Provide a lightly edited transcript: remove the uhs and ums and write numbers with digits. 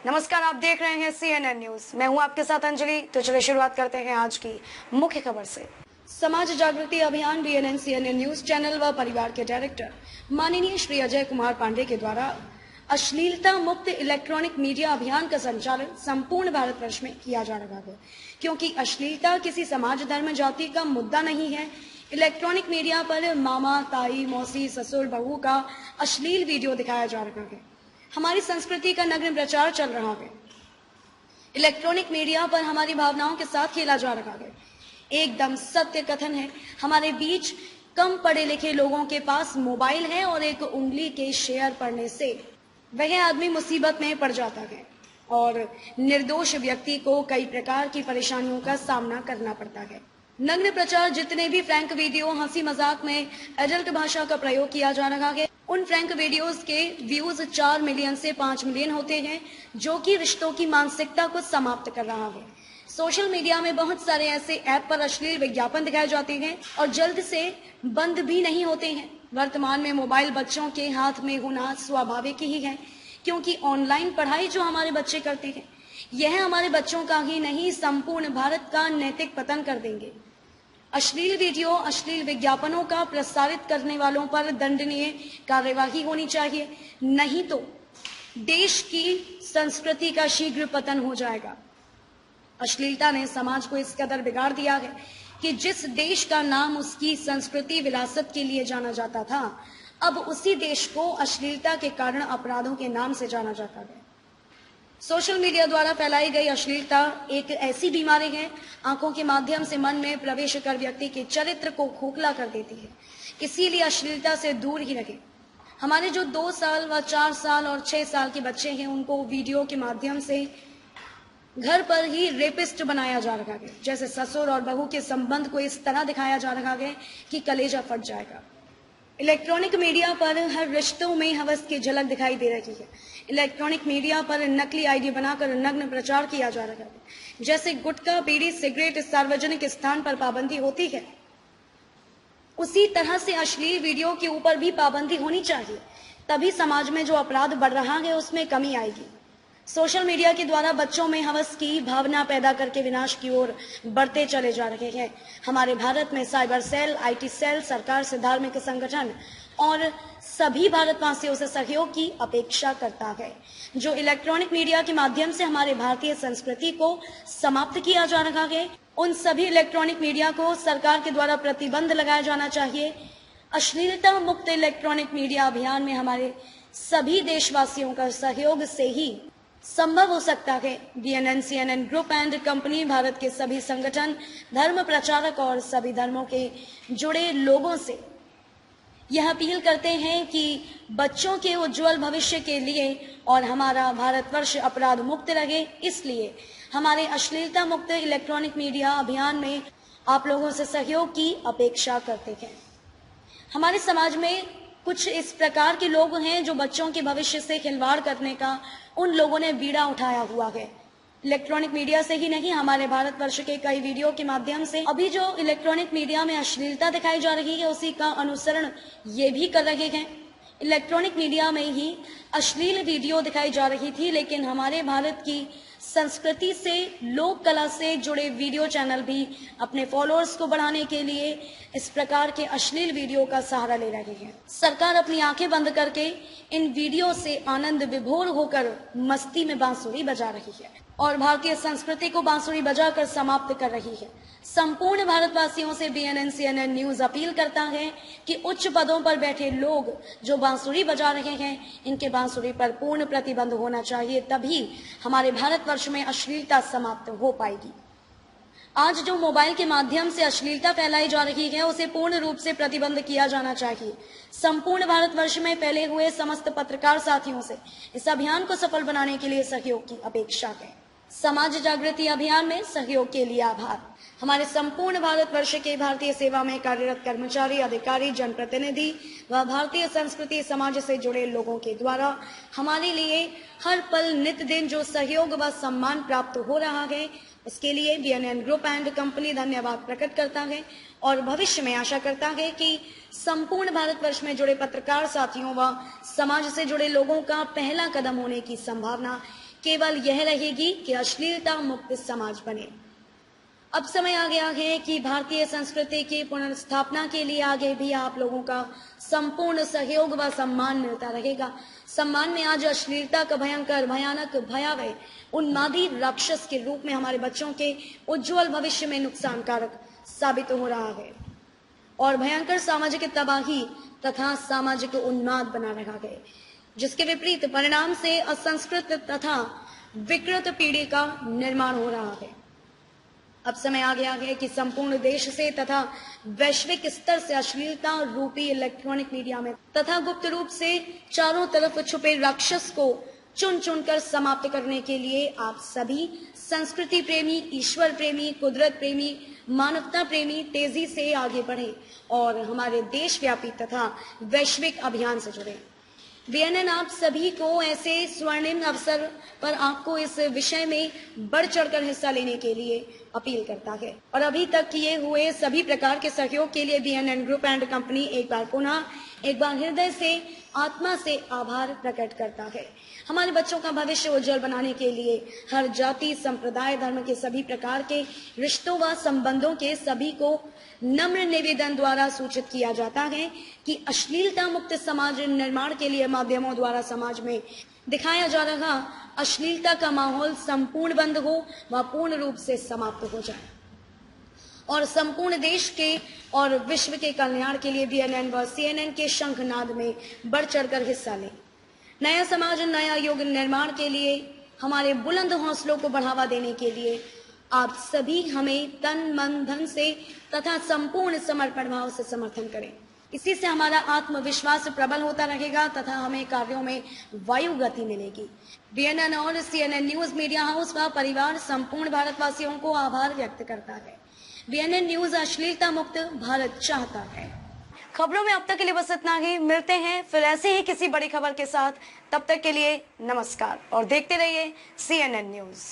नमस्कार, आप देख रहे हैं CNN न्यूज। मैं हूं आपके साथ अंजलि। तो चलिए शुरुआत करते हैं आज की मुख्य खबर से। समाज जागृति अभियान BNN CNN न्यूज चैनल व परिवार के डायरेक्टर माननीय श्री अजय कुमार पांडे के द्वारा अश्लीलता मुक्त इलेक्ट्रॉनिक मीडिया अभियान का संचालन संपूर्ण भारतवर्ष में किया जा रहा है, क्योंकि अश्लीलता किसी समाज, धर्म, जाति का मुद्दा नहीं है। इलेक्ट्रॉनिक मीडिया पर मामा, ताई, मौसी, ससुर, बहू का अश्लील वीडियो दिखाया जा रहा है। हमारी संस्कृति का नग्न प्रचार चल रहा है। इलेक्ट्रॉनिक मीडिया पर हमारी भावनाओं के साथ खेला जा रहा है। एकदम सत्य कथन है, हमारे बीच कम पढ़े लिखे लोगों के पास मोबाइल है और एक उंगली के शेयर पड़ने से वह आदमी मुसीबत में पड़ जाता है और निर्दोष व्यक्ति को कई प्रकार की परेशानियों का सामना करना पड़ता है। नग्न प्रचार, जितने भी फ्रैंक वीडियो, हंसी मजाक में एडल्ट भाषा का प्रयोग किया जा रहा है, उन फ्रैंक वीडियोस के व्यूज 4 मिलियन से 5 मिलियन होते हैं, जो कि रिश्तों की मानसिकता को समाप्त कर रहा है। सोशल मीडिया में बहुत सारे ऐसे ऐप पर अश्लील विज्ञापन दिखाए जाते हैं और जल्द से बंद भी नहीं होते हैं। वर्तमान में मोबाइल बच्चों के हाथ में होना स्वाभाविक ही है, क्योंकि ऑनलाइन पढ़ाई जो हमारे बच्चे करते हैं, यह हमारे बच्चों का ही नहीं, संपूर्ण भारत का नैतिक पतन कर देंगे। अश्लील वीडियो, अश्लील विज्ञापनों का प्रसारित करने वालों पर दंडनीय कार्यवाही होनी चाहिए, नहीं तो देश की संस्कृति का शीघ्र पतन हो जाएगा। अश्लीलता ने समाज को इस कदर बिगाड़ दिया है कि जिस देश का नाम उसकी संस्कृति विरासत के लिए जाना जाता था, अब उसी देश को अश्लीलता के कारण अपराधों के नाम से जाना जाता है। सोशल मीडिया द्वारा फैलाई गई अश्लीलता एक ऐसी बीमारी है, आंखों के माध्यम से मन में प्रवेश कर व्यक्ति के चरित्र को खोखला कर देती है। इसीलिए अश्लीलता से दूर ही रहे। हमारे जो 2 साल व 4 साल और 6 साल के बच्चे हैं, उनको वीडियो के माध्यम से घर पर ही रेपिस्ट बनाया जा रहा है। जैसे ससुर और बहू के संबंध को इस तरह दिखाया जा रहा है कि कलेजा फट जाएगा। इलेक्ट्रॉनिक मीडिया पर हर रिश्तों में हवस की झलक दिखाई दे रही है। इलेक्ट्रॉनिक मीडिया पर नकली आईडी बनाकर नग्न प्रचार किया जा रहा है। जैसे गुटखा, बीड़ी, सिगरेट सार्वजनिक स्थान पर पाबंदी होती है, उसी तरह से अश्लील वीडियो के ऊपर भी पाबंदी होनी चाहिए। तभी समाज में जो अपराध बढ़ रहा है उसमें कमी आएगी। सोशल मीडिया के द्वारा बच्चों में हवस की भावना पैदा करके विनाश की ओर बढ़ते चले जा रहे हैं। हमारे भारत में साइबर सेल, IT सेल, सरकार से धार्मिक संगठन और सभी भारतवासियों से सहयोग की अपेक्षा करता है। जो इलेक्ट्रॉनिक मीडिया के माध्यम से हमारे भारतीय संस्कृति को समाप्त किया जा रहा है, उन सभी इलेक्ट्रॉनिक मीडिया को सरकार के द्वारा प्रतिबंध लगाया जाना चाहिए। अश्लीलता मुक्त इलेक्ट्रॉनिक मीडिया अभियान में हमारे सभी देशवासियों का सहयोग से ही संभव हो सकता है। BNN CNN group and company Bharat के सभी संगठन, धर्म प्रचारक और सभी धर्मों के जुड़े लोगों से यह अपील करते हैं कि बच्चों के उज्जवल भविष्य के लिए और हमारा भारतवर्ष अपराध मुक्त रहे, इसलिए हमारे अश्लीलता मुक्त इलेक्ट्रॉनिक मीडिया अभियान में आप लोगों से सहयोग की अपेक्षा करते हैं। हमारे समाज में कुछ इस प्रकार के लोग हैं जो बच्चों के भविष्य से खिलवाड़ करने का उन लोगों ने बीड़ा उठाया हुआ है। इलेक्ट्रॉनिक मीडिया से ही नहीं, हमारे भारतवर्ष के कई वीडियो के माध्यम से अभी जो इलेक्ट्रॉनिक मीडिया में अश्लीलता दिखाई जा रही है, उसी का अनुसरण ये भी कर रहे हैं। इलेक्ट्रॉनिक मीडिया में ही अश्लील वीडियो दिखाई जा रही थी, लेकिन हमारे भारत की संस्कृति से, लोक कला से जुड़े वीडियो चैनल भी अपने फॉलोअर्स को बढ़ाने के लिए इस प्रकार के अश्लील वीडियो का सहारा ले रहे हैं। सरकार अपनी आंखें बंद करके इन वीडियो से आनंद विभोर होकर मस्ती में बांसुरी बजा रही है और भारतीय संस्कृति को बांसुरी बजाकर समाप्त कर रही है। संपूर्ण भारतवासियों से BNN CNN न्यूज अपील करता है कि उच्च पदों पर बैठे लोग जो बांसुरी बजा रहे हैं, इनके बांसुरी पर पूर्ण प्रतिबंध होना चाहिए, तभी हमारे भारतवर्ष में अश्लीलता समाप्त हो पाएगी। आज जो मोबाइल के माध्यम से अश्लीलता फैलाई जा रही है, उसे पूर्ण रूप से प्रतिबंध किया जाना चाहिए। संपूर्ण भारतवर्ष में फैले हुए समस्त पत्रकार साथियों से इस अभियान को सफल बनाने के लिए सहयोग की अपेक्षा है। समाज जागृति अभियान में सहयोग के लिए आभार। हमारे संपूर्ण भारतवर्ष के भारतीय सेवा में कार्यरत कर्मचारी, अधिकारी, जनप्रतिनिधि व भारतीय संस्कृति समाज से जुड़े लोगों के द्वारा हमारे लिए हर पल नित दिन जो सहयोग व सम्मान प्राप्त हो रहा है, उसके लिए BNN ग्रुप एंड कंपनी धन्यवाद प्रकट करता है और भविष्य में आशा करता है कि संपूर्ण भारतवर्ष में जुड़े पत्रकार साथियों व समाज से जुड़े लोगों का पहला कदम होने की संभावना केवल यह रहेगी कि अश्लीलता मुक्त समाज बने। अब समय आ गया है कि भारतीय संस्कृति की पुनर्स्थापना के लिए आगे भी आप लोगों का संपूर्ण सहयोग व सम्मान मिलता रहेगा। सम्मान में आज अश्लीलता का भयंकर, भयानक, भयावह उन्मादी राक्षस के रूप में हमारे बच्चों के उज्जवल भविष्य में नुकसानकारक साबित हो रहा है और भयंकर सामाजिक तबाही तथा सामाजिक उन्माद बना रहा है, जिसके विपरीत परिणाम से असंस्कृत तथा विकृत पीढ़ी का निर्माण हो रहा है। अब समय आ गया है कि संपूर्ण देश से तथा वैश्विक स्तर से अश्लीलता रूपी इलेक्ट्रॉनिक मीडिया में तथा गुप्त रूप से चारों तरफ छुपे राक्षस को चुन चुनकर समाप्त करने के लिए आप सभी संस्कृति प्रेमी, ईश्वर प्रेमी, कुदरत प्रेमी, मानवता प्रेमी तेजी से आगे बढ़े और हमारे देशव्यापी तथा वैश्विक अभियान से जुड़े। वीएनएन आप सभी को ऐसे स्वर्णिम अवसर पर आपको इस विषय में बढ़ चढ़कर हिस्सा लेने के लिए अपील करता है और अभी तक किए हुए सभी प्रकार के सहयोग के लिए वीएनएन ग्रुप एंड कंपनी एक बार हृदय से, आत्मा से आभार प्रकट करता है। हमारे बच्चों का भविष्य उज्जवल बनाने के लिए हर जाति, संप्रदाय, धर्म के सभी प्रकार के रिश्तों व संबंधों के सभी को नम्र निवेदन द्वारा सूचित किया जाता है कि अश्लीलता मुक्त समाज निर्माण के लिए माध्यमों द्वारा समाज में दिखाया जा रहा अश्लीलता का माहौल संपूर्ण बंद हो व पूर्ण रूप से समाप्त हो जाए और संपूर्ण देश के और विश्व के कल्याण के लिए वीएनएन व सीएनएन के शंखनाद में बढ़ चढ़कर हिस्सा लें। नया समाज, नया युग निर्माण के लिए हमारे बुलंद हौसलों को बढ़ावा देने के लिए आप सभी हमें तन, मन, धन से तथा संपूर्ण समर्पण भाव से समर्थन करें। इसी से हमारा आत्मविश्वास प्रबल होता रहेगा तथा हमें कार्यों में वायु गति मिलेगी। वीएनएन और सीएनएन न्यूज मीडिया हाउस का परिवार संपूर्ण भारतवासियों को आभार व्यक्त करता है। वीएनएन न्यूज अश्लीलता मुक्त भारत चाहता है। खबरों में अब तक के लिए बस इतना ही। मिलते हैं फिर ऐसे ही किसी बड़ी खबर के साथ। तब तक के लिए नमस्कार और देखते रहिए सीएनएन न्यूज।